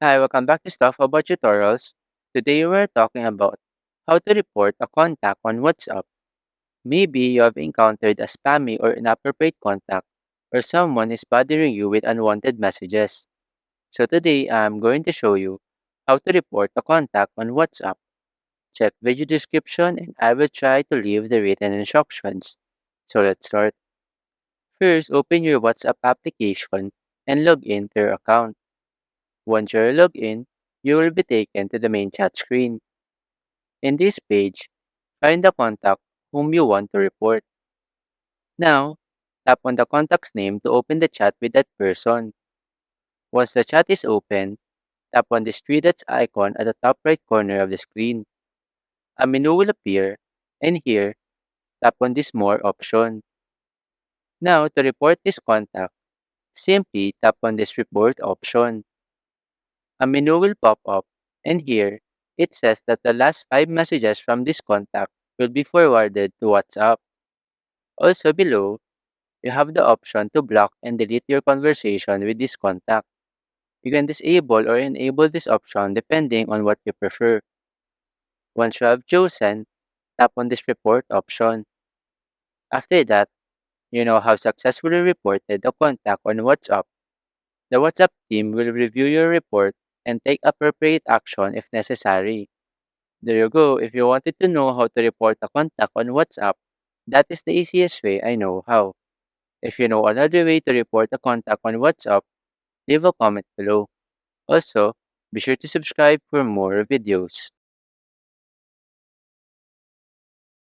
Hi, welcome back to Stuff About Tutorials. Today we're talking about how to report a contact on WhatsApp. Maybe you have encountered a spammy or inappropriate contact, or someone is bothering you with unwanted messages. So today I'm going to show you how to report a contact on WhatsApp. Check video description and I will try to leave the written instructions. So let's start. First, open your WhatsApp application and log in to your account. Once you're logged in, you will be taken to the main chat screen. In this page, find the contact whom you want to report. Now, tap on the contact's name to open the chat with that person. Once the chat is open, tap on the three dots icon at the top right corner of the screen. A menu will appear, and here, tap on this More option. Now, to report this contact, simply tap on this Report option. A menu will pop up, and here, it says that the last 5 messages from this contact will be forwarded to WhatsApp. Also below, you have the option to block and delete your conversation with this contact. You can disable or enable this option depending on what you prefer. Once you have chosen, tap on this report option. After that, you now have successfully reported the contact on WhatsApp. The WhatsApp team will review your report and take appropriate action if necessary. There you go. If you wanted to know how to report a contact on WhatsApp, that is the easiest way I know how. If you know another way to report a contact on WhatsApp, leave a comment below. Also, be sure to subscribe for more videos.